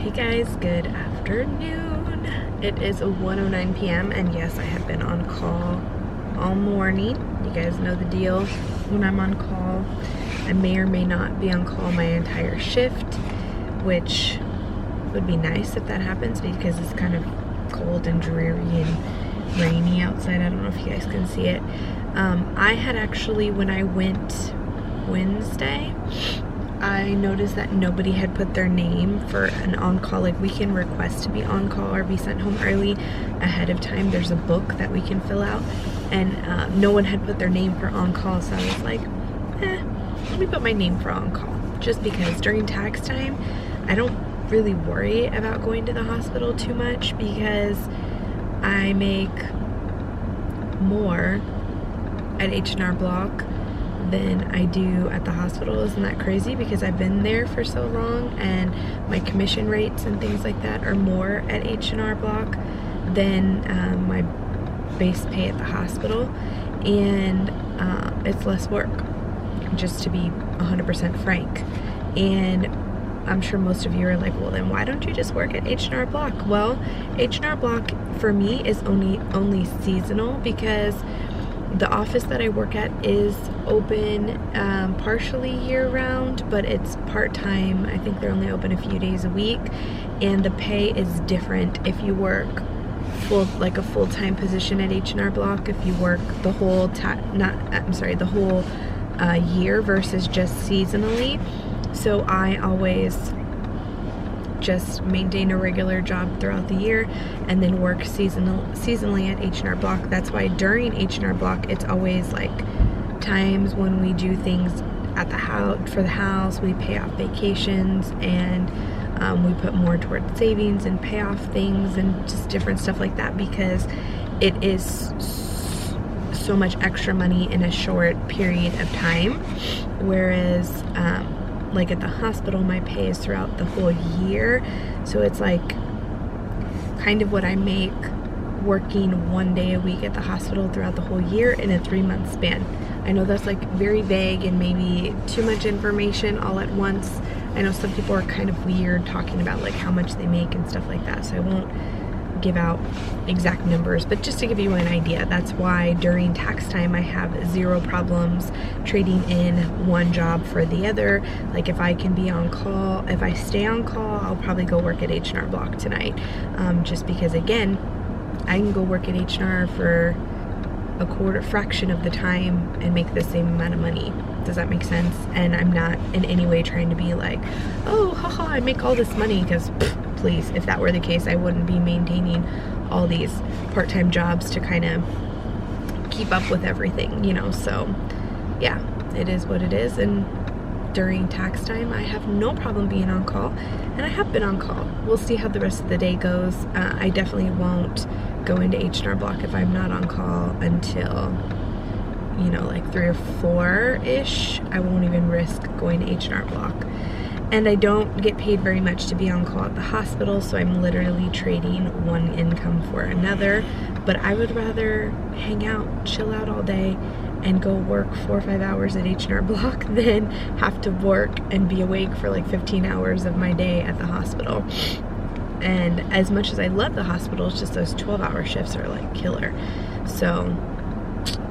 Hey guys, good afternoon. It is 1:09 p.m. and yes, I have been on call all morning. You guys know the deal. When I'm on call, I may or may not be on call my entire shift, which would be nice if that happens because it's kind of cold and dreary and rainy outside. I don't know if you guys can see it. I had actually, when I went Wednesday, I noticed that nobody had put their name for an on-call. Like, we can request to be on call or be sent home early ahead of time. There's a book that we can fill out, and no one had put their name for on-call, so I was like, let me put my name for on-call, just because during tax time I don't really worry about going to the hospital too much because I make more at H&R Block than I do at the hospital. Isn't that crazy? Because I've been there for so long and my commission rates and things like that are more at H&R Block than my base pay at the hospital, and it's less work, just to be 100% frank. And I'm sure most of you are like, well, then why don't you just work at H&R Block? Well, H&R Block for me is only seasonal because the office that I work at is open partially year-round, but it's part-time. I think they're only open a few days a week, and the pay is different if you work like a full-time position at H&R Block. If you work the whole year versus just seasonally. So I always just maintain a regular job throughout the year and then work seasonally at H&R Block. That's why during H&R Block it's always like times when we do things at the house, for the house. We pay off vacations, and we put more towards savings and pay off things and just different stuff like that, because it is so much extra money in a short period of time, whereas like at the hospital, my pay is throughout the whole year. So it's like kind of what I make working one day a week at the hospital throughout the whole year in a 3-month span. I know that's like very vague and maybe too much information all at once. I know some people are kind of weird talking about like how much they make and stuff like that, so I won't give out exact numbers, but just to give you an idea, that's why during tax time I have zero problems trading in one job for the other. Like, if I can be on call, if I stay on call, I'll probably go work at H&R Block tonight, just because, again, I can go work at H&R for a fraction of the time and make the same amount of money. Does that make sense? And I'm not in any way trying to be like, oh, haha, I make all this money, because please, if that were the case, I wouldn't be maintaining all these part-time jobs to kind of keep up with everything, you know. So yeah, it is what it is. And during tax time I have no problem being on call, and I have been on call. We'll see how the rest of the day goes. I definitely won't go into H&R Block if I'm not on call until, you know, like 3 or 4-ish. I won't even risk going to H&R Block. And I don't get paid very much to be on call at the hospital, so I'm literally trading one income for another. But I would rather hang out, chill out all day, and go work 4 or 5 hours at H&R Block than have to work and be awake for like 15 hours of my day at the hospital. And as much as I love the hospital, it's just those 12-hour shifts are like killer. So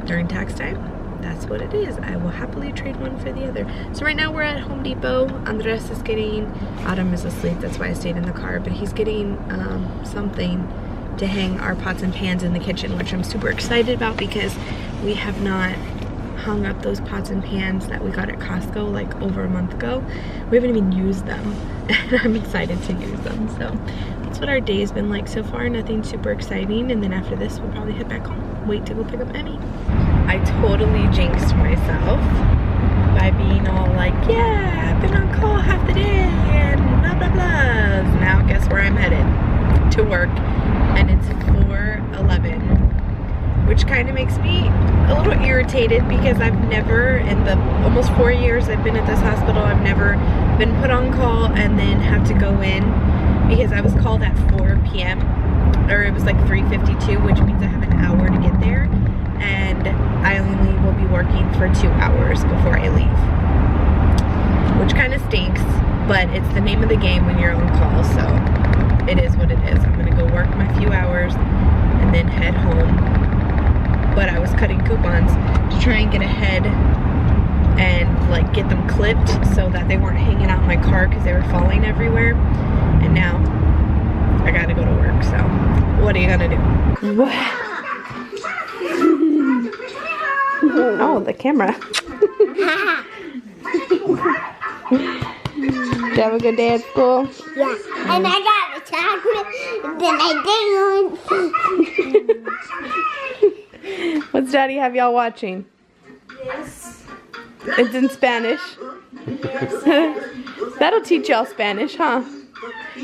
during tax time, that's what it is. I will happily trade one for the other. So right now we're at Home Depot. Andres is getting, Adam is asleep, that's why I stayed in the car, but he's getting something to hang our pots and pans in the kitchen, which I'm super excited about because we have not hung up those pots and pans that we got at Costco like over a month ago. We haven't even used them, and I'm excited to use them. So that's what our day's been like so far. Nothing super exciting, and then after this we'll probably head back home. Wait to go pick up Emmy. I totally jinxed myself by being all like, yeah, I've been on call half the day and blah blah blah. Now guess where I'm headed? To work, and it's 4:11, which kind of makes me a little irritated because I've never, in the almost 4 years I've been at this hospital, I've never been put on call and then had to go in, because I was called at 4 p.m. or it was like 3:52, which means I have an hour to get there, and I only will be working for 2 hours before I leave, which kind of stinks but it's the name of the game when you're on call, so it is what it is. I'm gonna go work my few hours and then head home. But I was cutting coupons to try and get ahead and like get them clipped so that they weren't hanging out in my car because they were falling everywhere. And now I gotta go to work, so what are you gonna do? Oh, the camera. Did you have a good day at school? Yeah, and I got a chocolate, and then I didn't. What's Daddy have y'all watching? Yes. It's in Spanish. Yes. That'll teach y'all Spanish, huh?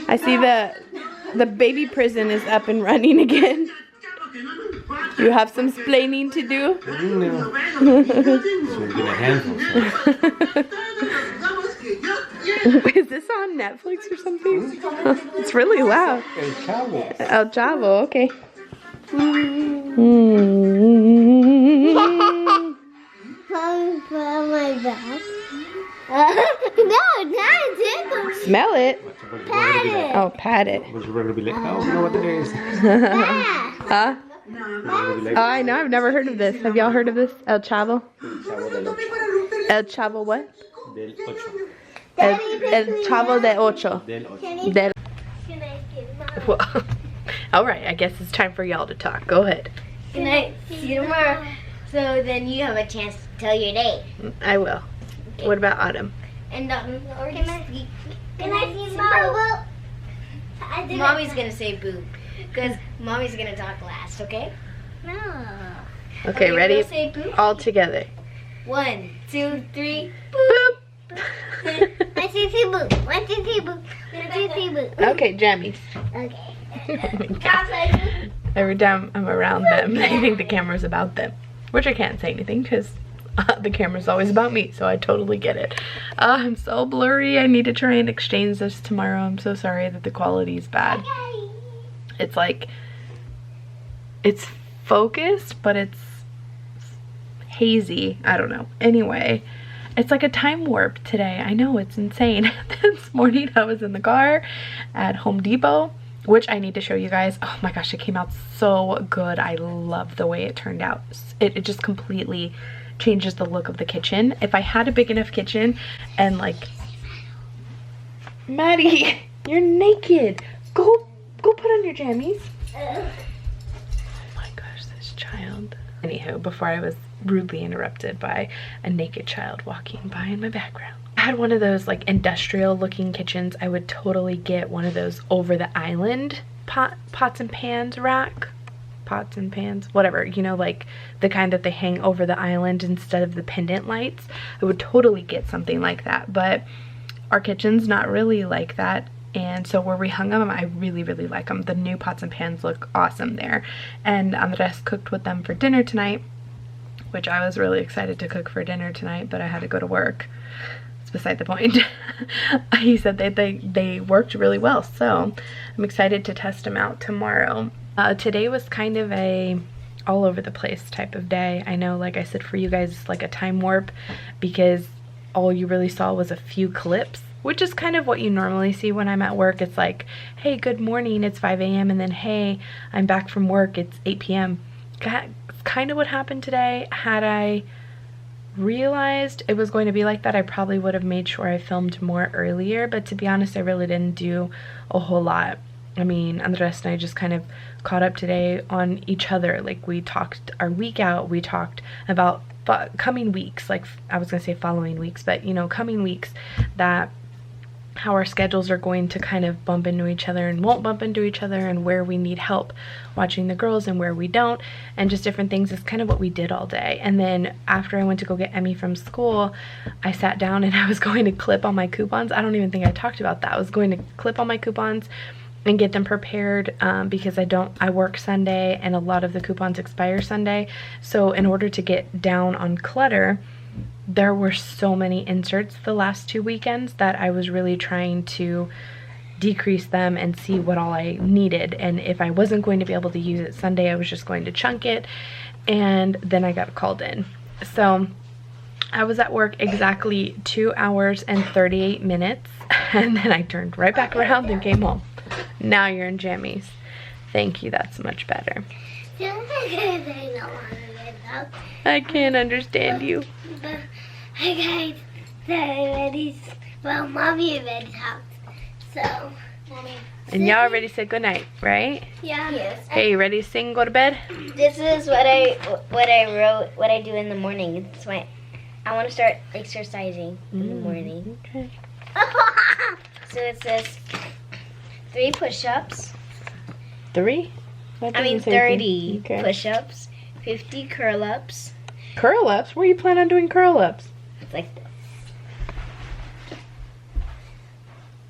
I see the baby prison is up and running again. You have some splaining to do? No. So get a handful. Is this on Netflix or something? It's really loud. El Chavo. El Chavo, okay. From my back. No, not tickle. Smell it. Pat it. Oh, pat it. Was ready to be like, oh, you know what that is? Huh? Oh, I know. I've never heard of this. Have y'all heard of this? El Chavo? El Chavo what? Del Ocho. El Chavo de Ocho. Del Ocho. Del Can I get mine? Well, all right, I guess it's time for y'all to talk. Go ahead. Good night. See you tomorrow. So then you have a chance to tell your date. I will. What about Autumn? And can I see Boo? Mommy's gonna say boo, because Mommy's gonna talk last. Okay? No. Okay, you ready? gonna say boo? All together. 1, 2, 3. Boop. 1, 2, 3, boo. 1, 2, 3, boo. 1, 2, 3, boo. Okay, jammies. Okay. Every time I'm around them, they think the camera's about them. Which I can't say anything because the camera's always about me, so I totally get it. I'm so blurry. I need to try and exchange this tomorrow. I'm so sorry that the quality is bad. It's like, it's focused, but it's hazy. I don't know. Anyway, it's like a time warp today. I know, it's insane. This morning I was in the car at Home Depot, which I need to show you guys. Oh my gosh, it came out so good. I love the way it turned out. It just completely changes the look of the kitchen. If I had a big enough kitchen and like, Maddie, you're naked. Go put on your jammies. Oh my gosh, this child. Anywho, before I was rudely interrupted by a naked child walking by in my background. I had one of those like industrial looking kitchens. I would totally get one of those over the island pots and pans rack. Pots and pans, whatever, you know, like the kind that they hang over the island instead of the pendant lights. I would totally get something like that, but our kitchen's not really like that. And so where we hung them, I really, really like them. The new pots and pans look awesome there. And Andres cooked with them for dinner tonight, which I was really excited to cook for dinner tonight, but I had to go to work. It's beside the point. He said that they worked really well, so I'm excited to test them out tomorrow. Today was kind of a all over the place type of day. I know, like I said, for you guys, it's like a time warp because all you really saw was a few clips, which is kind of what you normally see when I'm at work. It's like, hey, good morning, it's 5 a.m. and then, hey, I'm back from work, it's 8 p.m. That's kind of what happened today. Had I realized it was going to be like that, I probably would have made sure I filmed more earlier, but to be honest, I really didn't do a whole lot. I mean, Andres and I just kind of caught up today on each other. Like, we talked our week out, we talked about coming weeks, like I was gonna say following weeks, but you know, coming weeks, that how our schedules are going to kind of bump into each other and won't bump into each other, and where we need help watching the girls and where we don't, and just different things is kind of what we did all day. And then after I went to go get Emmy from school, I sat down and I was going to clip all my coupons. I don't even think I talked about that. I was going to clip all my coupons and get them prepared because I work Sunday and a lot of the coupons expire Sunday. So in order to get down on clutter, there were so many inserts the last 2 weekends that I was really trying to decrease them and see what all I needed. And if I wasn't going to be able to use it Sunday, I was just going to chunk it. And then I got called in. So I was at work exactly 2 hours and 38 minutes, and then I turned right back around and came home. Now you're in jammies. Thank you, that's much better. I can't understand you. But I guys, Eddie's, well, Mommy and Eddie's house. So, Mommy. And y'all already said goodnight, right? Yeah. Yes. Hey, you ready to sing, go to bed? This is what I wrote, what I do in the morning. It's my, I want to start exercising in the morning. Okay. So it says 3 push-ups. 3? I mean 30 push-ups, 50 curl-ups. Curl-ups? Where you plan on doing curl-ups? It's like this.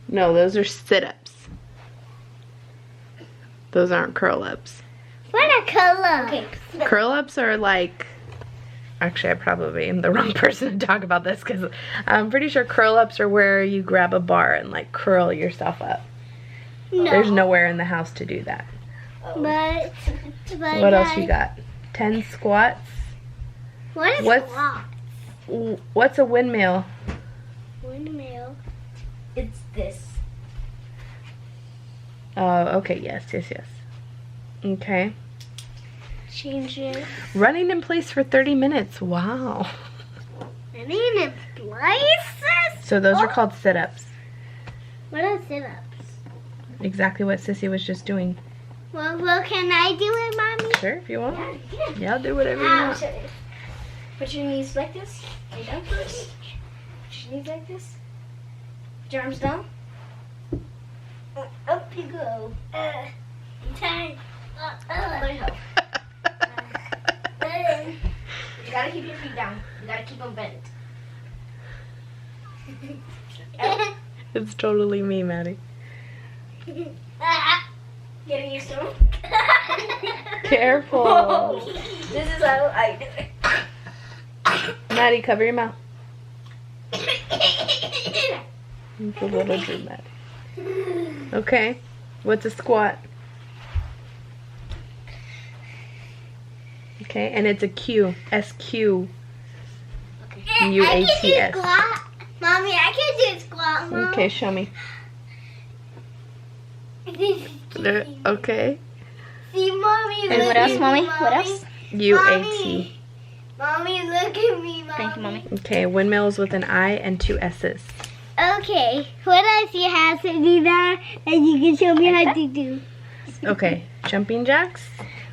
No, those are sit-ups. Those aren't curl-ups. What are curl-ups? Okay. Curl-ups are like... Actually, I probably am the wrong person to talk about this because I'm pretty sure curl-ups are where you grab a bar and like curl yourself up. No. There's nowhere in the house to do that. But what else you got? 10 squats. What is squats? What's a windmill? Windmill. It's this. Oh, okay. Yes. Okay. Change it. Running in place for 30 minutes. Wow. Running in place? So those are called sit-ups. What are sit-ups? Exactly what Sissy was just doing. Well, can I do it, Mommy? Sure, if you want. Yeah, do whatever you want. Put your knees like this. Lay down first. Put your knees like this. Put your arms down. Up you go. Time. Let me help. You gotta keep your feet down. You gotta keep them bent. It's totally me, Maddie. Getting used to them? Careful. This is how I do it. Maddie, cover your mouth. It's a little dramatic. Okay. What's a squat? Okay, and it's a Q. S-Q. Okay. U-A-T-S. Mommy, I can do a squat, Mom. Okay, show me. Okay. See, Mommy, and what else, Mommy? What else? U-A-T. Mommy, look at me, Mommy. Thank you, Mommy. Okay, windmills with an I and 2 S's. Okay, what else you have to do that and you can show me how to do? Okay, jumping jacks.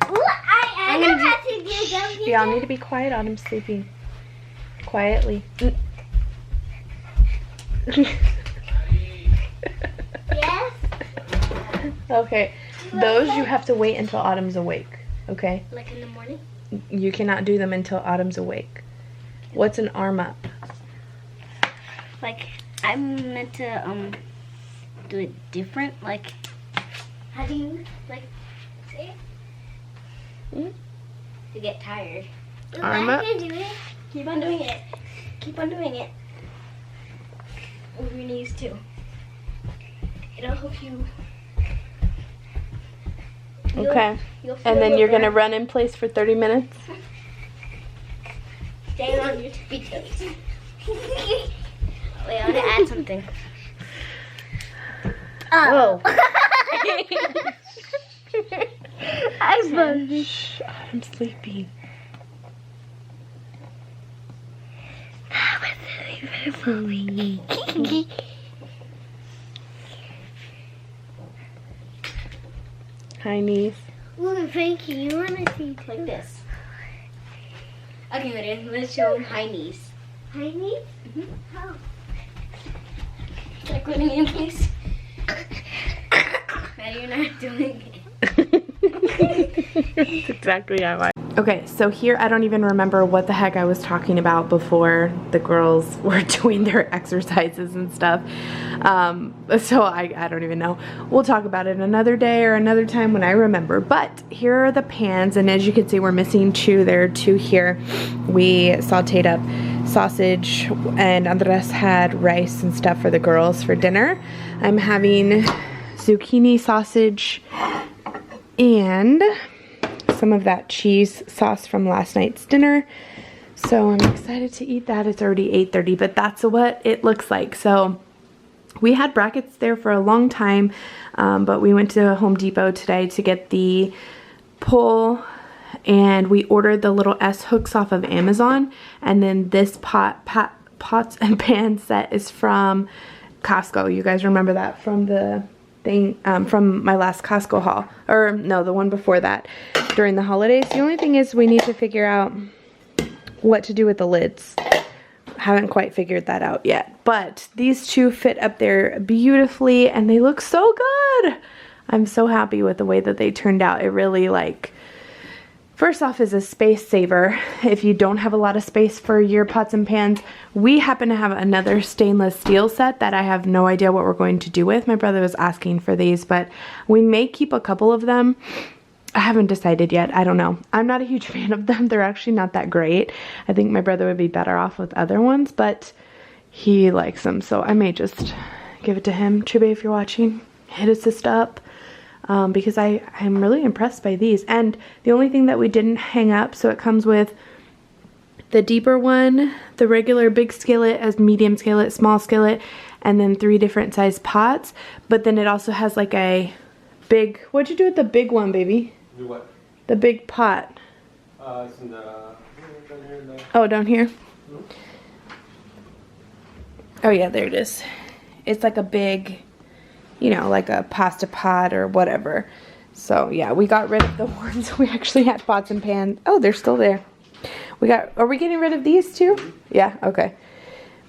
Ooh, I know how to do jumping Y'all need to be quiet. Autumn's sleeping. Quietly. Yes? Okay, those you have to wait until Autumn's awake, okay? Like in the morning? You cannot do them until Autumn's awake. What's an arm up? Like, I'm meant to do it different. Like, How do you, like, say it? to get tired. Arm I up. can do it. Keep on doing it. Keep on doing it. Over your knees too. It'll help you. Okay. You'll feel And then your you're gonna breath. run in place for 30 minutes? Stand on your tippy toes. Wait, I want to add something. Oh. Shh, Autumn's sleeping. High knees. Ooh, Frankie, you want to see Like this. Okay, ready? Let's show them high knees. high knees? How? Like running in place. Ready? You're not doing it. That's exactly how I... Okay, so here I don't even remember what the heck I was talking about before the girls were doing their exercises and stuff. So I don't even know. We'll talk about it another day or another time when I remember. But here are the pans, and as you can see, we're missing 2. There are 2 here. We sauteed up sausage, and Andres had rice and stuff for the girls for dinner. I'm having zucchini sausage and some of that cheese sauce from last night's dinner. So I'm excited to eat that. It's already 8:30, but that's what it looks like. So we had brackets there for a long time, but we went to Home Depot today to get the pole, and we ordered the little S hooks off of Amazon, and then this pots and pan set is from Costco. You guys remember that from the thing, from my last Costco haul, or no, the one before that during the holidays. The only thing is we need to figure out what to do with the lids. Haven't quite figured that out yet, but these two fit up there beautifully and they look so good. I'm so happy with the way that they turned out. It really, like, first off, is a space saver if you don't have a lot of space for your pots and pans. We happen to have another stainless steel set that I have no idea what we're going to do with. My brother was asking for these, but we may keep a couple of them. I haven't decided yet. I don't know. I'm not a huge fan of them. They're actually not that great. I think my brother would be better off with other ones, but he likes them, so I may just give it to him. Chube, if you're watching, hit his sister up, because I'm really impressed by these. And the only thing that we didn't hang up, so it comes with the deeper one, the regular big skillet, as medium skillet, small skillet, and then 3 different size pots. But then it also has like a big, what'd you do with the big one, baby? Do what? The big pot. It's in the... Oh, down here? Oh yeah, there it is. It's like a big, you know, like a pasta pot or whatever. So yeah, we got rid of the ones we actually had pots and pans. Oh, they're still there. Are we getting rid of these too? Yeah, okay.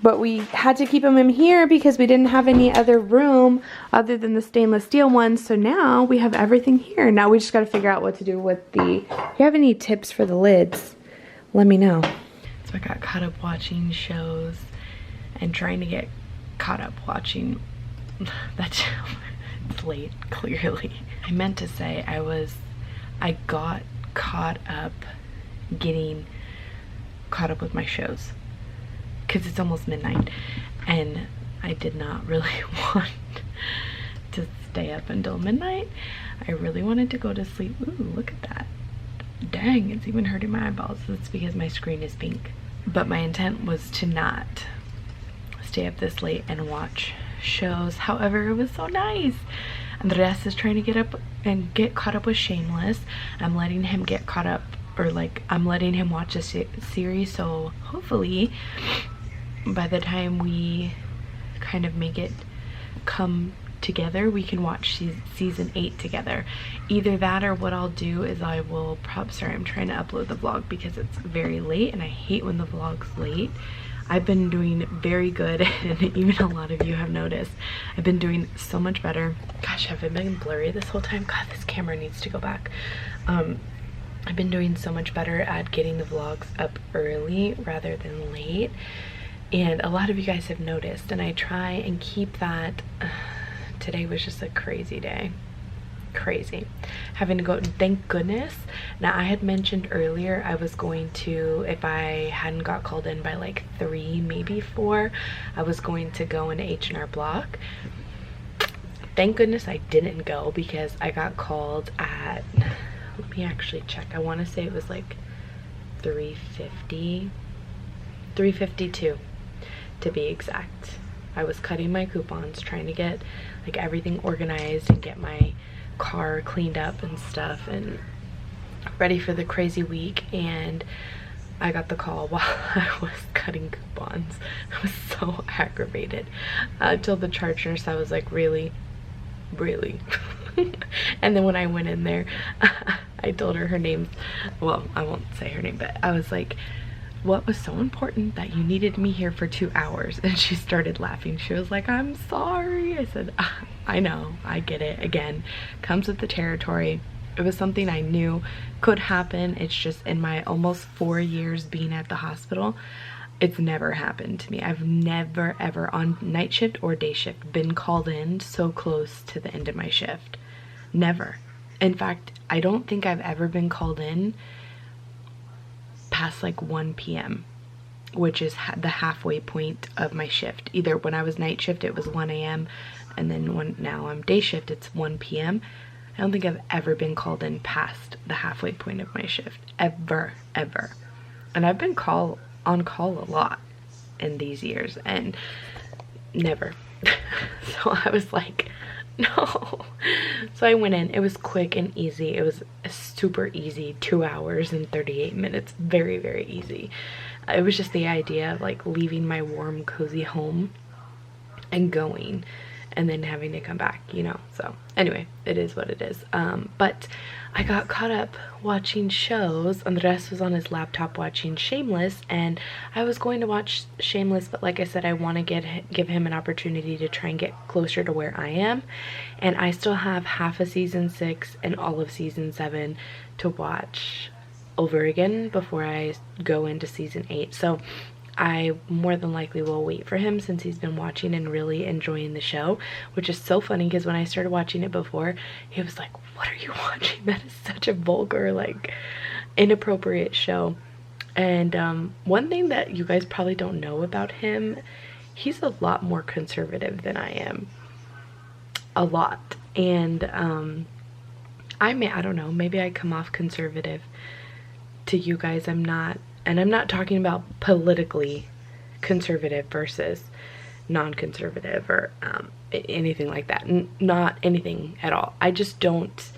But we had to keep them in here because we didn't have any other room other than the stainless steel ones. So now we have everything here. Now we just got to figure out what to do with the... If you have any tips for the lids, let me know. So I got caught up watching shows and trying to get caught up watching that show. It's late, clearly. I meant to say I got caught up getting caught up with my shows, because it's almost midnight and I did not really want to stay up until midnight. I really wanted to go to sleep. Ooh, look at that. Dang, it's even hurting my eyeballs. That's because my screen is pink. But my intent was to not stay up this late and watch shows. However, it was so nice. Andres is trying to get up and get caught up with Shameless. I'm letting him get caught up, or like I'm letting him watch a series, so hopefully by the time we kind of make it come together, we can watch season 8 together. Either that, or what I'll do is I will sorry, I'm trying to upload the vlog because it's very late and I hate when the vlog's late. I've been doing very good, and even a lot of you have noticed I've been doing so much better. Gosh, have I been blurry this whole time? God, this camera needs to go back. I've been doing so much better at getting the vlogs up early rather than late, and a lot of you guys have noticed, and I try and keep that. Today was just a crazy day. Crazy. Having to go, thank goodness. Now, I had mentioned earlier I was going to, if I hadn't got called in by like 3, maybe 4, I was going to go into H&R Block. Thank goodness I didn't go, because I got called at, let me actually check. I want to say it was like 3:50, 3:52 to be exact. I was cutting my coupons, trying to get like everything organized and get my car cleaned up and stuff and ready for the crazy week, and I got the call while I was cutting coupons. I was so aggravated. I told the charge nurse, I was like, really? And then when I went in there, I told her name, well, I won't say her name, but I was like, what was so important that you needed me here for 2 hours? And she started laughing. She was like, I'm sorry. I said, I know, I get it. Again, comes with the territory. It was something I knew could happen. It's just in my almost 4 years being at the hospital, it's never happened to me. I've never ever on night shift or day shift been called in so close to the end of my shift. Never. In fact, I don't think I've ever been called in past like 1 p.m, which is the halfway point of my shift. Either when I was night shift it was 1 a.m, and then when now I'm day shift it's 1 p.m. I don't think I've ever been called in past the halfway point of my shift, ever. And I've been on call a lot in these years and never. So I was like, no. So I went in. It was quick and easy. It was super easy, 2 hours and 38 minutes. Very, very easy. It was just the idea of like leaving my warm, cozy home and going and then having to come back, you know. So anyway, it is what it is. But I got caught up watching shows. Andres was on his laptop watching Shameless, and I was going to watch Shameless, but like I said, I want to give him an opportunity to try and get closer to where I am, and I still have half of season 6 and all of season 7 to watch over again before I go into season 8. So I more than likely will wait for him, since he's been watching and really enjoying the show, which is so funny because when I started watching it before, he was like, what are you watching? That is such a vulgar, like, inappropriate show. And one thing that you guys probably don't know about him, he's a lot more conservative than I am. A lot. And I don't know, maybe I come off conservative to you guys. I'm not. And I'm not talking about politically conservative versus non-conservative or anything like that. Not anything at all. I just don't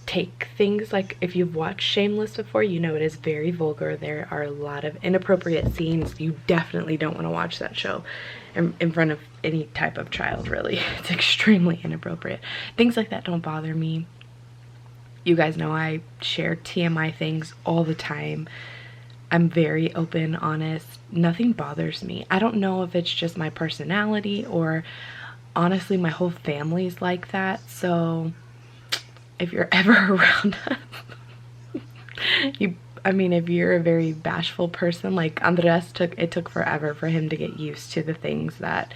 take things, like, if you've watched Shameless before, you know it is very vulgar. There are a lot of inappropriate scenes. You definitely don't want to watch that show in front of any type of child, really. It's extremely inappropriate. Things like that don't bother me. You guys know I share TMI things all the time. I'm very open, honest. Nothing bothers me. I don't know if it's just my personality or honestly my whole family's like that. So if you're ever around us, if you're a very bashful person, like Andres, it took forever for him to get used to the things that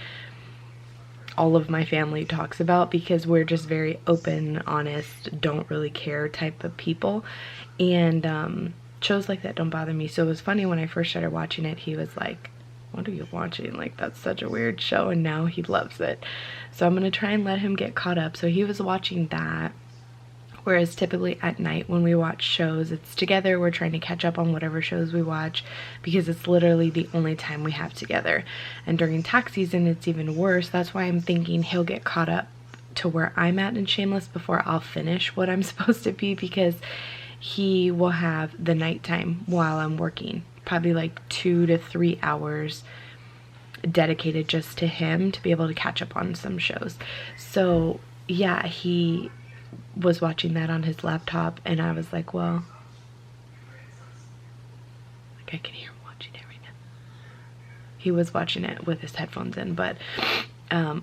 all of my family talks about, because we're just very open, honest, don't really care type of people. And shows like that don't bother me. So it was funny when I first started watching it, he was like, what are you watching? Like, that's such a weird show. And now he loves it. So I'm gonna try and let him get caught up. So he was watching that. Whereas typically at night when we watch shows, it's together. We're trying to catch up on whatever shows we watch, because it's literally the only time we have together. And during tax season, it's even worse. That's why I'm thinking he'll get caught up to where I'm at in Shameless before I'll finish what I'm supposed to be, because he will have the nighttime while I'm working. Probably like 2 to 3 hours dedicated just to him to be able to catch up on some shows. So yeah, he was watching that on his laptop, and I was like, well, like, I can hear him watching it right now. He was watching it with his headphones in, but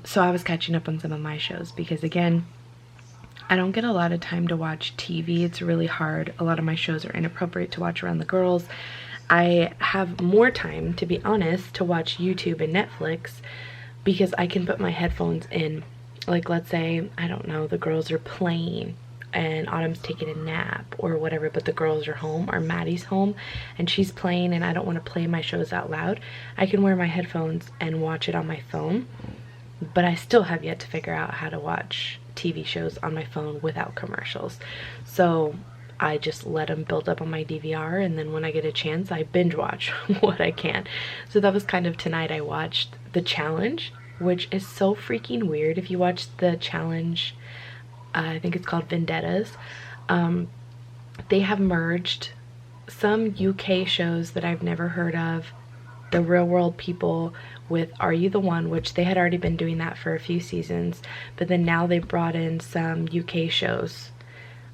so I was catching up on some of my shows, because again, I don't get a lot of time to watch TV. It's really hard. A lot of my shows are inappropriate to watch around the girls. I have more time, to be honest, to watch YouTube and Netflix, because I can put my headphones in. Like, let's say, I don't know, the girls are playing and Autumn's taking a nap or whatever, but the girls are home, or Maddie's home and she's playing, and I don't want to play my shows out loud. I can wear my headphones and watch it on my phone, but I still have yet to figure out how to watch TV shows on my phone without commercials. So I just let them build up on my DVR, and then when I get a chance, I binge watch what I can. So that was kind of tonight. I watched The Challenge, which is so freaking weird. If you watch The Challenge, I think it's called Vendettas, they have merged some UK shows that I've never heard of, The Real World People, with Are You the One, which they had already been doing that for a few seasons, but then now they brought in some UK shows.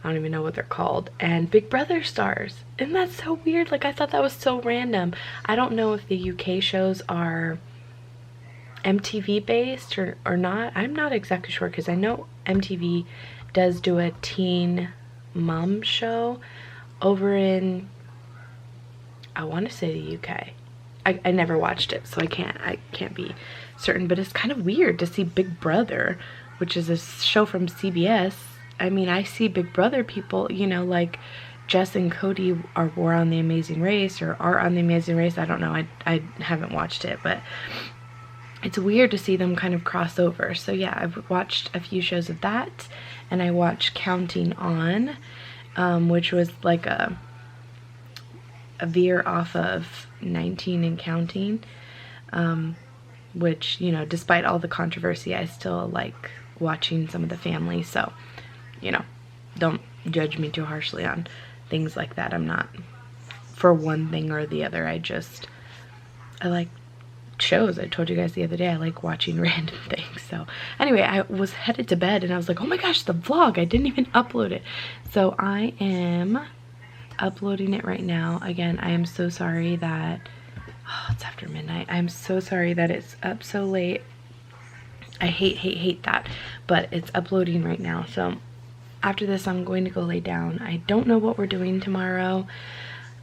I don't even know what they're called, and Big Brother stars. Isn't that so weird? Like, I thought that was so random. I don't know if the UK shows are MTV based or not. I'm not exactly sure, because I know MTV does do a teen mom show over in, I want to say, the UK. I never watched it, so I can't be certain, but it's kind of weird to see Big Brother, which is a show from CBS. I mean, I see Big Brother people, you know, like Jess and Cody were on The Amazing Race, or are on The Amazing Race. I don't know. I haven't watched it, but it's weird to see them kind of cross over. So yeah, I've watched a few shows of that, and I watched Counting On, which was like a veer off of 19 and counting, which, you know, despite all the controversy, I still like watching some of the family. So, you know, don't judge me too harshly on things like that. I'm not for one thing or the other. I like shows. I told you guys the other day I like watching random things. So anyway, I was headed to bed and I was like, oh my gosh, the vlog, I didn't even upload it. So I am uploading it right now. Again, I am so sorry that it's after midnight. I'm so sorry that it's up so late. I hate that, but it's uploading right now. So after this, I'm going to go lay down. I don't know what we're doing tomorrow.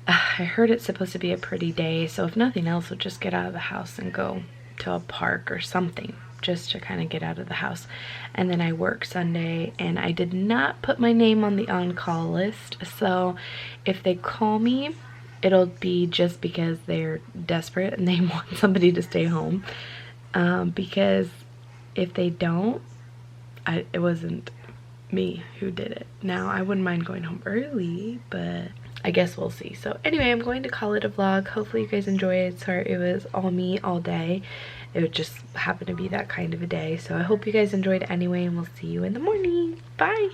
I heard it's supposed to be a pretty day, so if nothing else, we'll just get out of the house and go to a park or something, just to kind of get out of the house. And then I work Sunday, and I did not put my name on the on-call list, so if they call me, it'll be just because they're desperate and they want somebody to stay home, because if they don't, it wasn't me who did it. Now, I wouldn't mind going home early, but I guess we'll see. So anyway, I'm going to call it a vlog. Hopefully you guys enjoy it. Sorry it was all me all day. It would just happen to be that kind of a day. So I hope you guys enjoyed it anyway, and we'll see you in the morning. Bye!